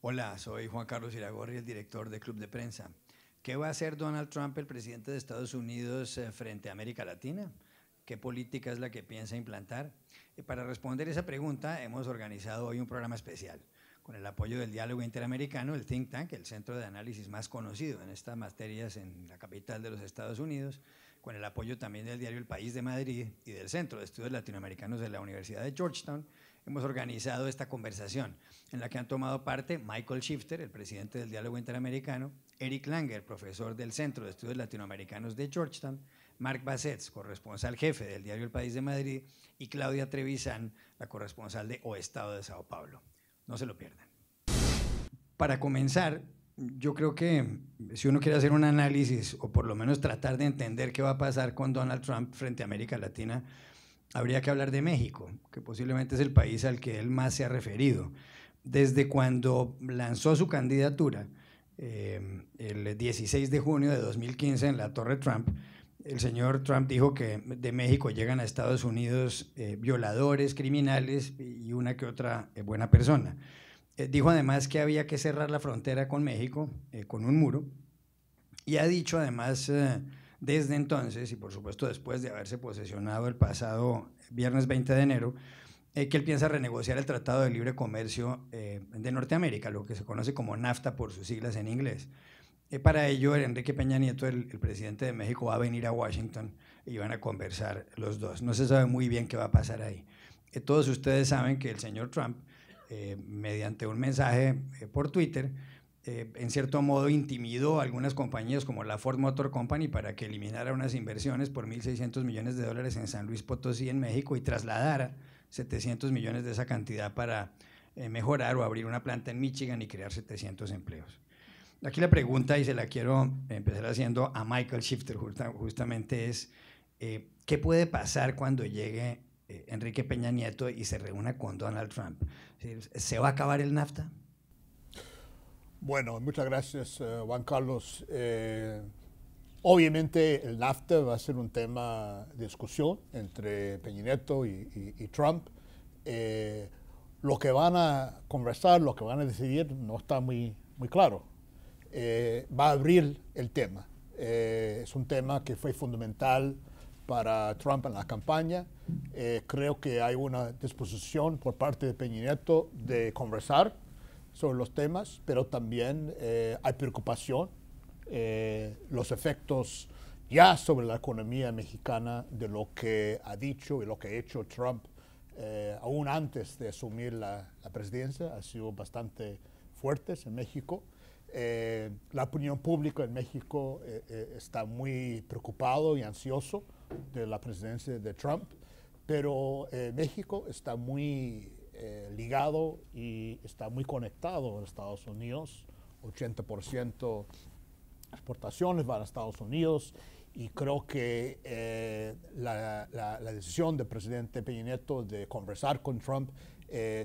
Hola, soy Juan Carlos Iragorri, el director de Club de Prensa. ¿Qué va a hacer Donald Trump, el presidente de Estados Unidos, frente a América Latina? ¿Qué política es la que piensa implantar? Para responder esa pregunta, hemos organizado hoy un programa especial con el apoyo del Diálogo Interamericano, el think tank, el centro de análisis más conocido en estas materias en la capital de los Estados Unidos, con el apoyo también del diario El País de Madrid y del Centro de Estudios Latinoamericanos de la Universidad de Georgetown. Hemos organizado esta conversación en la que han tomado parte Michael Shifter, el presidente del Diálogo Interamericano, Eric Langer, profesor del Centro de Estudios Latinoamericanos de Georgetown, Marc Bassets, corresponsal jefe del diario El País de Madrid, y Claudia Trevisan, la corresponsal de O Estado de Sao Paulo. No se lo pierdan. Para comenzar, yo creo que si uno quiere hacer un análisis o por lo menos tratar de entender qué va a pasar con Donald Trump frente a América Latina, habría que hablar de México, que posiblemente es el país al que él más se ha referido. Desde cuando lanzó su candidatura, el 16 de junio de 2015 en la Torre Trump, el señor Trump dijo que de México llegan a Estados Unidos violadores, criminales y una que otra buena persona. Dijo además que había que cerrar la frontera con México con un muro, y ha dicho además desde entonces, y por supuesto después de haberse posesionado el pasado viernes 20 de enero, que él piensa renegociar el Tratado de Libre Comercio de Norteamérica, lo que se conoce como NAFTA por sus siglas en inglés. Para ello, Enrique Peña Nieto, el presidente de México, va a venir a Washington y van a conversar los dos. No se sabe muy bien qué va a pasar ahí. Todos ustedes saben que el señor Trump, mediante un mensaje por Twitter, en cierto modo intimidó a algunas compañías como la Ford Motor Company para que eliminara unas inversiones por $1.600 millones en San Luis Potosí, en México, y trasladara 700 millones de esa cantidad para mejorar o abrir una planta en Michigan y crear 700 empleos. Aquí la pregunta, y se la quiero empezar haciendo a Michael Shifter, justamente es, ¿qué puede pasar cuando llegue Enrique Peña Nieto y se reúna con Donald Trump? ¿Se va a acabar el NAFTA? Bueno, muchas gracias, Juan Carlos. Obviamente el NAFTA va a ser un tema de discusión entre Peña Nieto y Trump. Lo que van a conversar, lo que van a decidir no está muy claro. Va a abrir el tema. Es un tema que fue fundamental para Trump en la campaña. Creo que hay una disposición por parte de Peña Nieto de conversar sobre los temas, pero también hay preocupación, los efectos ya sobre la economía mexicana de lo que ha dicho y lo que ha hecho Trump aún antes de asumir la presidencia, ha sido bastante fuertes en México. La opinión pública en México está muy preocupado y ansioso de la presidencia de Trump, pero México está muy ligado y está muy conectado a Estados Unidos. 80% exportaciones van a Estados Unidos, y creo que la decisión del presidente Peña Nieto de conversar con Trump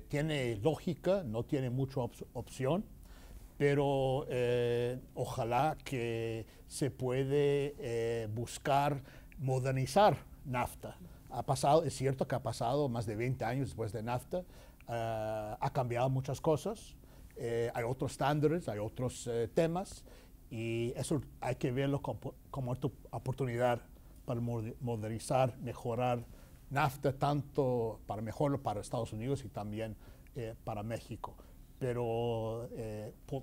tiene lógica, no tiene mucha opción, pero ojalá que se puede buscar modernizar NAFTA. Es cierto que ha pasado más de 20 años después de NAFTA, ha cambiado muchas cosas, hay otros estándares, hay otros temas, y eso hay que verlo como oportunidad para modernizar, mejorar NAFTA, tanto para mejorarlo para Estados Unidos y también para México. Pero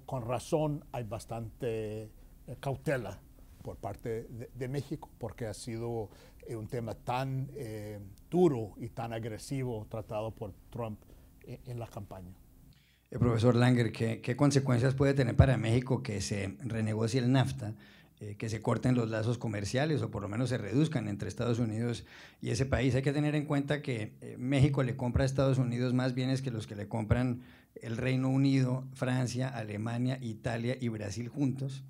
con razón hay bastante cautela por parte de México, porque ha sido un tema tan duro y tan agresivo tratado por Trump en la campaña. Profesor Langer, ¿qué consecuencias puede tener para México que se renegocie el NAFTA, que se corten los lazos comerciales o por lo menos se reduzcan entre Estados Unidos y ese país? Hay que tener en cuenta que México le compra a Estados Unidos más bienes que los que le compran el Reino Unido, Francia, Alemania, Italia y Brasil juntos.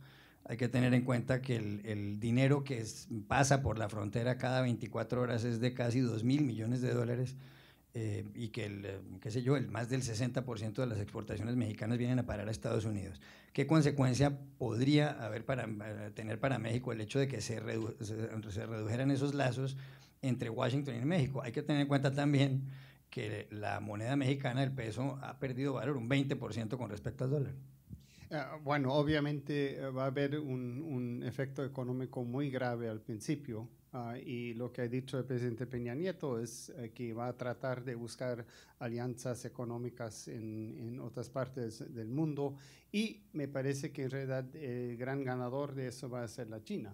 Hay que tener en cuenta que el dinero que pasa por la frontera cada 24 horas es de casi $2.000 millones, y que qué sé yo, más del 60% de las exportaciones mexicanas vienen a parar a Estados Unidos. ¿Qué consecuencia podría haber tener para México el hecho de que se redujeran esos lazos entre Washington y México? Hay que tener en cuenta también que la moneda mexicana, el peso, ha perdido valor un 20% con respecto al dólar. Bueno, obviamente va a haber un efecto económico muy grave al principio y lo que ha dicho el presidente Peña Nieto es que va a tratar de buscar alianzas económicas en otras partes del mundo y me parece que en realidad el gran ganador de eso va a ser la China.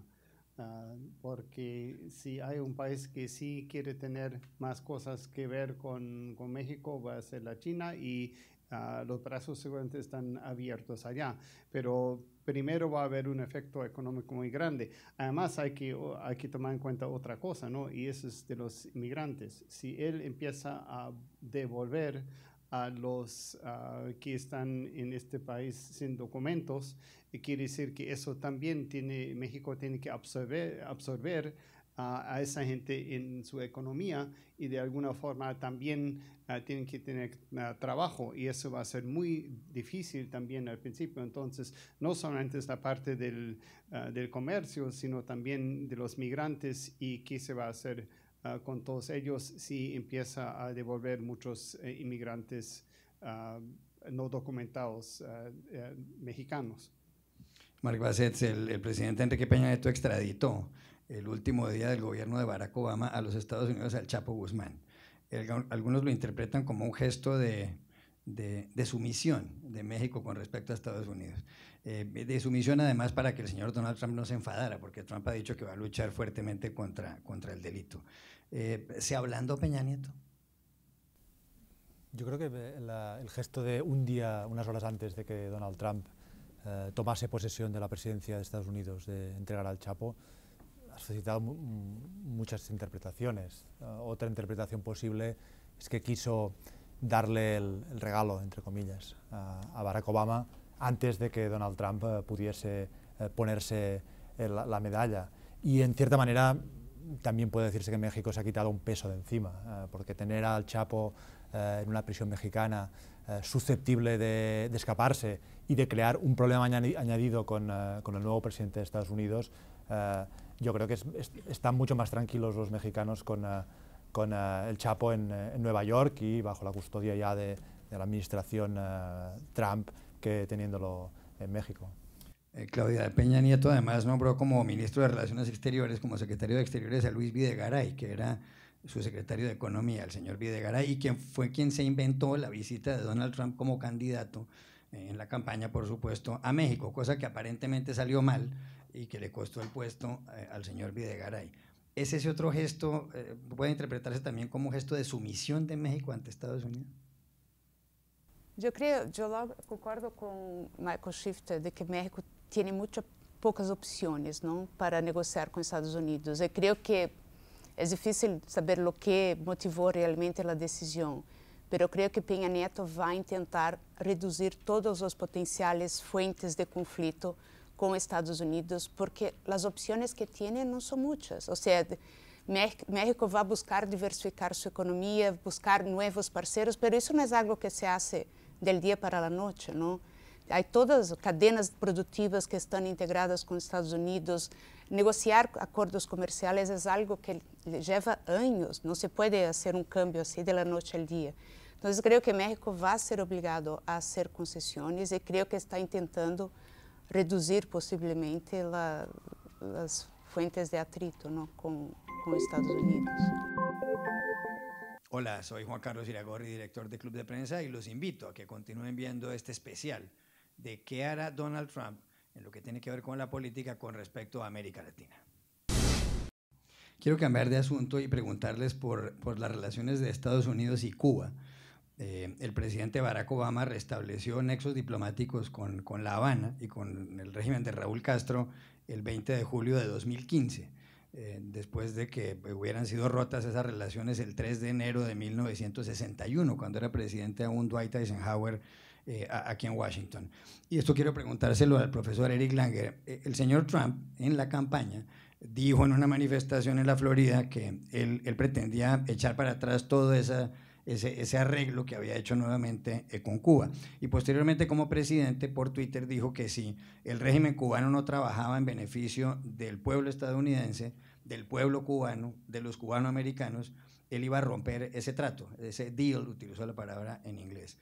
Porque si hay un país que sí quiere tener más cosas que ver con México, va a ser la China y los brazos seguramente están abiertos allá, pero primero va a haber un efecto económico muy grande. Además hay que tomar en cuenta otra cosa, ¿no? Y eso es de los inmigrantes. Si él empieza a devolver a los que están en este país sin documentos, quiere decir que eso también México tiene que absorber a esa gente en su economía y de alguna forma también tienen que tener trabajo y eso va a ser muy difícil también al principio. Entonces, no solamente es la parte del comercio, sino también de los migrantes y qué se va a hacer con todos ellos si empieza a devolver muchos inmigrantes no documentados mexicanos. Marc Bassett, el presidente Enrique Peña Nieto extraditó el último día del gobierno de Barack Obama a los Estados Unidos al Chapo Guzmán. Algunos lo interpretan como un gesto de sumisión de México con respecto a Estados Unidos. De sumisión además para que el señor Donald Trump no se enfadara, porque Trump ha dicho que va a luchar fuertemente contra el delito. ¿Se ablandó Peña Nieto? Yo creo que el gesto de un día, unas horas antes de que Donald Trump tomase posesión de la presidencia de Estados Unidos, de entregar al Chapo, ha suscitado muchas interpretaciones. Otra interpretación posible es que quiso darle el regalo, entre comillas, a Barack Obama antes de que Donald Trump pudiese ponerse la medalla. Y en cierta manera también puede decirse que México se ha quitado un peso de encima, porque tener al Chapo en una prisión mexicana susceptible de escaparse y de crear un problema añadido con el nuevo presidente de Estados Unidos, yo creo que están mucho más tranquilos los mexicanos con el Chapo en Nueva York y bajo la custodia ya de la administración Trump que teniéndolo en México. Claudia Peña Nieto además nombró como ministro de Relaciones Exteriores, como secretario de Exteriores a Luis Videgaray, que era su secretario de Economía, el señor Videgaray, y fue quien se inventó la visita de Donald Trump como candidato en la campaña, por supuesto, a México, cosa que aparentemente salió mal y que le costó el puesto al señor Videgaray. ¿Es ese otro gesto, puede interpretarse también como un gesto de sumisión de México ante Estados Unidos? Yo concordo con Michael Shifter de que México tiene pocas opciones, ¿no?, para negociar con Estados Unidos. Yo creo que es difícil saber lo que motivó realmente la decisión, pero creo que Peña Nieto va a intentar reducir todas las potenciales fuentes de conflicto con Estados Unidos, porque las opciones que tiene no son muchas. O sea, México va a buscar diversificar su economía, buscar nuevos parceros, pero eso no es algo que se hace del día para la noche, ¿no? Hay todas cadenas productivas que están integradas con Estados Unidos. Negociar acuerdos comerciales es algo que lleva años, no se puede hacer un cambio así de la noche al día. Entonces creo que México va a ser obligado a hacer concesiones y creo que está intentando reducir posiblemente las fuentes de atrito, ¿no?, con Estados Unidos. Hola, soy Juan Carlos Iragorri, director de Club de Prensa, y los invito a que continúen viendo este especial de qué hará Donald Trump en lo que tiene que ver con la política con respecto a América Latina. Quiero cambiar de asunto y preguntarles por las relaciones de Estados Unidos y Cuba. El presidente Barack Obama restableció nexos diplomáticos con La Habana y con el régimen de Raúl Castro el 20 de julio de 2015, después de que hubieran sido rotas esas relaciones el 3 de enero de 1961, cuando era presidente aún Dwight Eisenhower aquí en Washington. Y esto quiero preguntárselo al profesor Eric Langer. El señor Trump en la campaña dijo en una manifestación en la Florida que él pretendía echar para atrás todo ese arreglo que había hecho nuevamente con Cuba. Y posteriormente como presidente por Twitter dijo que si el régimen cubano no trabajaba en beneficio del pueblo estadounidense, del pueblo cubano, de los cubanoamericanos, él iba a romper ese trato, ese deal, utilizó la palabra en inglés.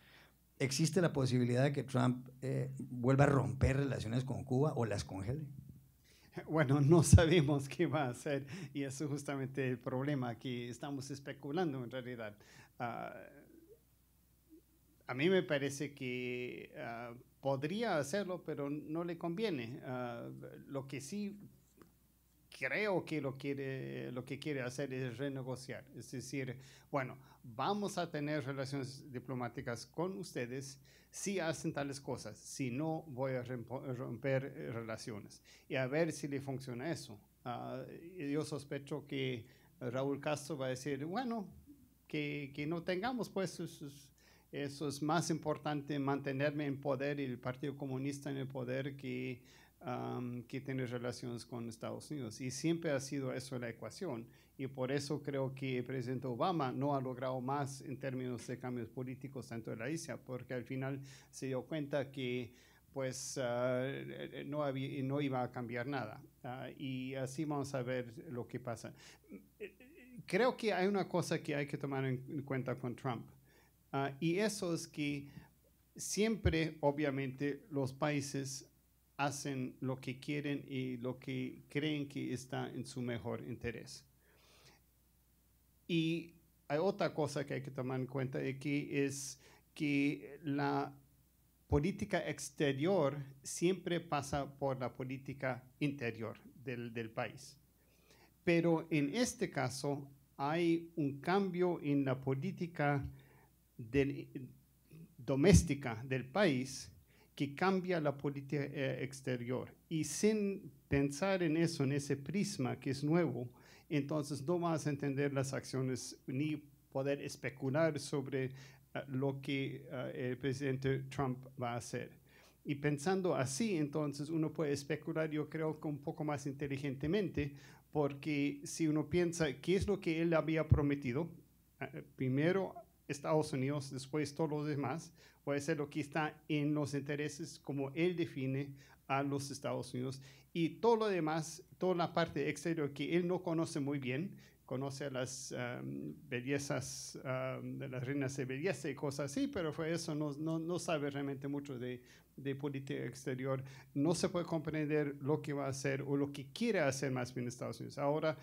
¿Existe la posibilidad de que Trump vuelva a romper relaciones con Cuba o las congele? Bueno, no sabemos qué va a hacer y eso es justamente el problema que estamos especulando en realidad. A mí me parece que podría hacerlo, pero no le conviene. Lo que sí creo que lo que quiere hacer es renegociar. Es decir, bueno, vamos a tener relaciones diplomáticas con ustedes si hacen tales cosas. Si no, voy a romper relaciones. Y a ver si le funciona eso. Yo sospecho que Raúl Castro va a decir, bueno, que no tengamos pues eso es más importante, mantenerme en poder y el Partido Comunista en el poder que tener relaciones con Estados Unidos. Y siempre ha sido eso la ecuación. Y por eso creo que el presidente Obama no ha logrado más en términos de cambios políticos dentro de la isla, porque al final se dio cuenta que pues no iba a cambiar nada. Y así vamos a ver lo que pasa. Creo que hay una cosa que hay que tomar en cuenta con Trump. Y eso es que siempre, obviamente, los países hacen lo que quieren y lo que creen que está en su mejor interés. Y hay otra cosa que hay que tomar en cuenta aquí, es que la política exterior siempre pasa por la política interior del país. Pero en este caso hay un cambio en la política doméstica del país que cambia la política exterior. Y sin pensar en eso, en ese prisma que es nuevo, entonces no vas a entender las acciones ni poder especular sobre lo que el presidente Trump va a hacer. Y pensando así, entonces uno puede especular, yo creo que un poco más inteligentemente, porque si uno piensa qué es lo que él había prometido, primero Estados Unidos, después todos los demás, puede ser lo que está en los intereses como él define a los Estados Unidos, y todo lo demás, toda la parte exterior que él no conoce muy bien, conoce a las bellezas de las reinas de belleza y cosas así, pero fue eso, no sabe realmente mucho de política exterior, no se puede comprender lo que va a hacer o lo que quiere hacer más bien Estados Unidos. Ahora,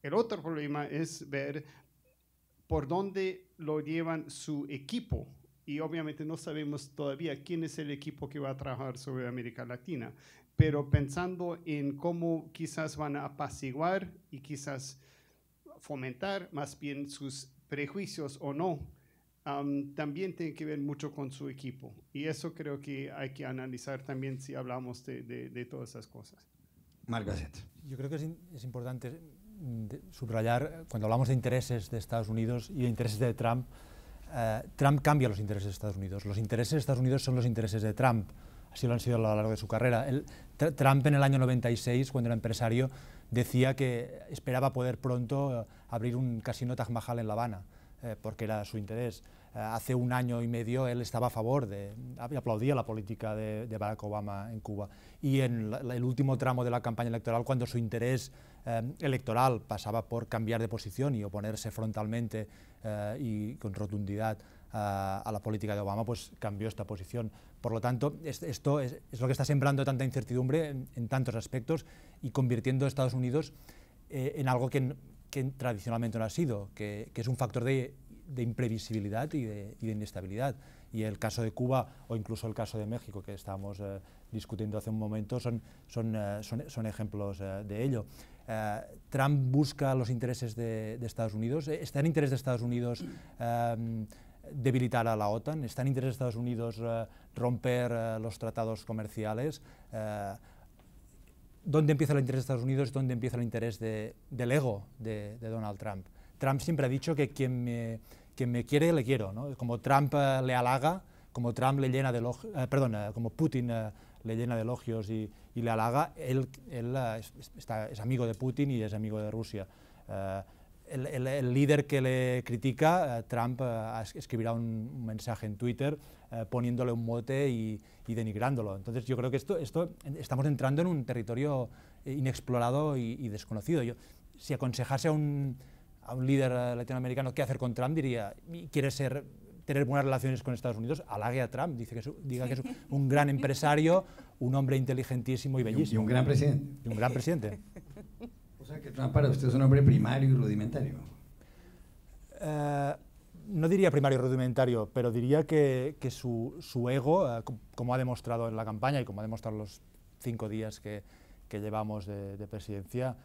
el otro problema es ver por dónde lo llevan su equipo. Y obviamente no sabemos todavía quién es el equipo que va a trabajar sobre América Latina, pero pensando en cómo quizás van a apaciguar y quizás fomentar más bien sus prejuicios o no, también tiene que ver mucho con su equipo. Y eso creo que hay que analizar también si hablamos de todas esas cosas. Marc Gasset. Yo creo que es importante subrayar, cuando hablamos de intereses de Estados Unidos y de intereses de Trump, Trump cambia los intereses de Estados Unidos. Los intereses de Estados Unidos son los intereses de Trump. Así lo han sido a lo largo de su carrera. Trump en el año 96, cuando era empresario, decía que esperaba poder pronto abrir un casino Taj Mahal en La Habana, porque era su interés. Hace un año y medio él estaba a favor aplaudía la política de Barack Obama en Cuba. Y en el último tramo de la campaña electoral, cuando su interés electoral pasaba por cambiar de posición y oponerse frontalmente y con rotundidad a la política de Obama, pues cambió esta posición. Por lo tanto, esto es lo que está sembrando tanta incertidumbre en tantos aspectos y convirtiendo a Estados Unidos en algo que tradicionalmente no ha sido, que es un factor de imprevisibilidad y de inestabilidad. Y el caso de Cuba o incluso el caso de México, que estábamos discutiendo hace un momento, son ejemplos de ello. Trump busca los intereses de Estados Unidos. ¿Está en interés de Estados Unidos debilitar a la OTAN? ¿Está en interés de Estados Unidos romper los tratados comerciales? ¿Dónde empieza el interés de Estados Unidos? ¿Dónde empieza el interés del ego de Donald Trump? Trump siempre ha dicho que quien me quiere, le quiero, ¿no? Como Trump le halaga, como Trump le llena de como Putin le llena de elogios y le halaga, él es amigo de Putin y es amigo de Rusia. El líder que le critica, Trump escribirá un mensaje en Twitter poniéndole un mote y denigrándolo. Entonces yo creo que estamos entrando en un territorio inexplorado y desconocido. Si aconsejase a a un líder latinoamericano qué hacer con Trump, diría, quiere tener buenas relaciones con Estados Unidos, halague a Trump, diga que es un gran empresario, un hombre inteligentísimo y bellísimo. Y un gran presidente. Y un gran presidente. O sea que Trump para usted es un hombre primario y rudimentario. No diría primario y rudimentario, pero diría que su ego, como ha demostrado en la campaña y como ha demostrado los 5 días que llevamos de presidencia,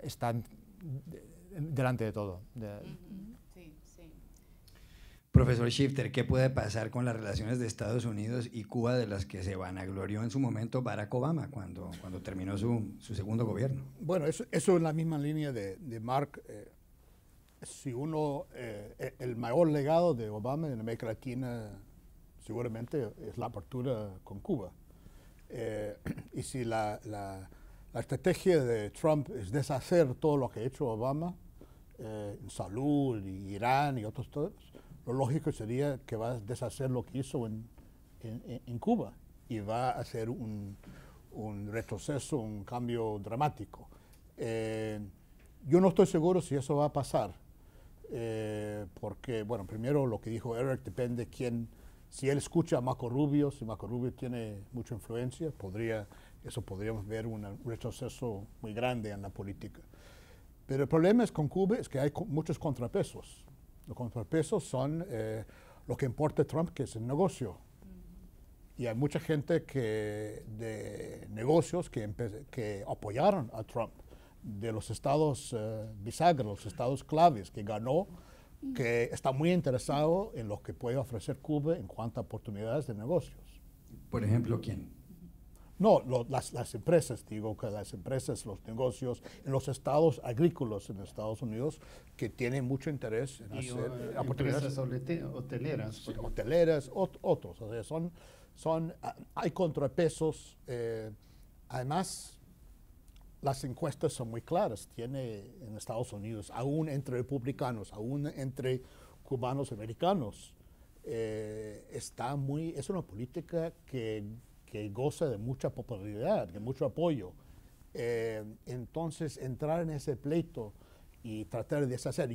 está delante de todo. Sí, sí. Profesor Shifter, ¿qué puede pasar con las relaciones de Estados Unidos y Cuba de las que se vanaglorió en su momento Barack Obama cuando terminó su segundo gobierno? Bueno, eso es la misma línea de Mark. Si el mayor legado de Obama en América Latina seguramente es la apertura con Cuba. Y si la estrategia de Trump es deshacer todo lo que ha hecho Obama en salud, y Irán y otros todos, lo lógico sería que va a deshacer lo que hizo en Cuba y va a hacer un retroceso, un cambio dramático. Yo no estoy seguro si eso va a pasar, porque, bueno, primero lo que dijo Eric depende si él escucha a Marco Rubio, si Marco Rubio tiene mucha influencia, podríamos ver un retroceso muy grande en la política. Pero el problema con Cuba es que hay muchos contrapesos. Los contrapesos son lo que importa a Trump, que es el negocio. Y hay mucha gente de negocios que apoyaron a Trump, de los estados bisagras, los estados claves que ganó, que está muy interesado en lo que puede ofrecer Cuba en cuanto a oportunidades de negocios. Por ejemplo, ¿quién? No, las empresas, digo que las empresas, los negocios en los estados agrícolas en Estados Unidos que tienen mucho interés en hacer oportunidades hoteleras. Sí, hoteleras, otros. O sea, hay contrapesos. Además, las encuestas son muy claras. Tiene en Estados Unidos, aún entre republicanos, aún entre cubanos americanos, es una política que goza de mucha popularidad, de mucho apoyo. Entonces, entrar en ese pleito y tratar de deshacer,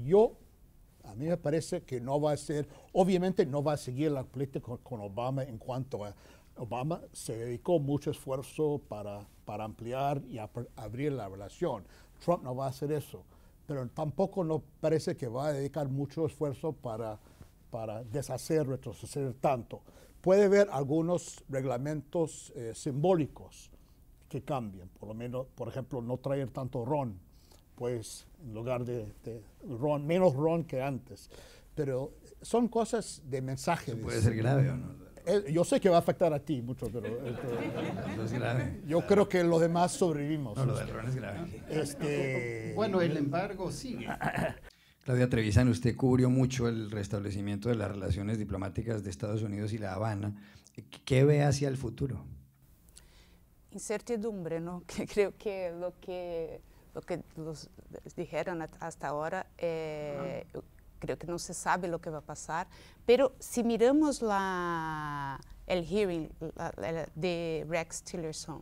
a mí me parece que no va a ser, obviamente no va a seguir la política con Obama en cuanto a Obama se dedicó mucho esfuerzo para ampliar y abrir la relación. Trump no va a hacer eso, pero tampoco no parece que va a dedicar mucho esfuerzo para deshacer, retroceder tanto. Puede haber algunos reglamentos simbólicos que cambian, por lo menos, por ejemplo, no traer tanto ron, pues en lugar de ron, menos ron que antes. Pero son cosas de mensaje. ¿Eso puede ser grave o no? Yo sé que va a afectar a ti mucho, pero Eso es grave. yo creo que los demás sobrevivimos. No, lo del ron es grave. Bueno, el embargo sigue. Claudia Trevisan, usted cubrió mucho el restablecimiento de las relaciones diplomáticas de Estados Unidos y La Habana. ¿Qué ve hacia el futuro? Incertidumbre, ¿no? Que creo que lo que los dijeron hasta ahora, creo que no se sabe lo que va a pasar, pero si miramos el hearing de Rex Tillerson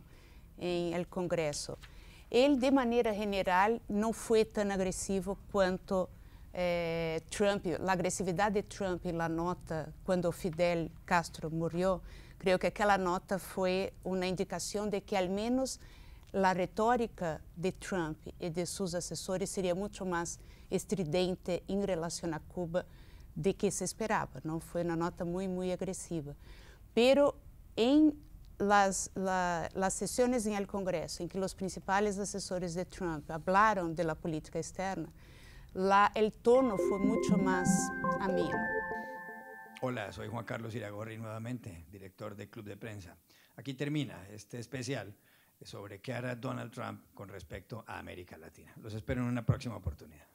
en el Congreso, él de manera general no fue tan agresivo cuanto Trump, la agresividad de Trump en la nota cuando Fidel Castro murió. Creo que aquella nota fue una indicación de que al menos la retórica de Trump y de sus asesores sería mucho más estridente en relación a Cuba de que se esperaba, ¿no? Fue una nota muy, muy agresiva. Pero en las sesiones en el Congreso, en que los principales asesores de Trump hablaron de la política externa, el tono fue mucho más ameno. Hola, soy Juan Carlos Iragorri nuevamente, director de Club de Prensa. Aquí termina este especial sobre qué hará Donald Trump con respecto a América Latina. Los espero en una próxima oportunidad.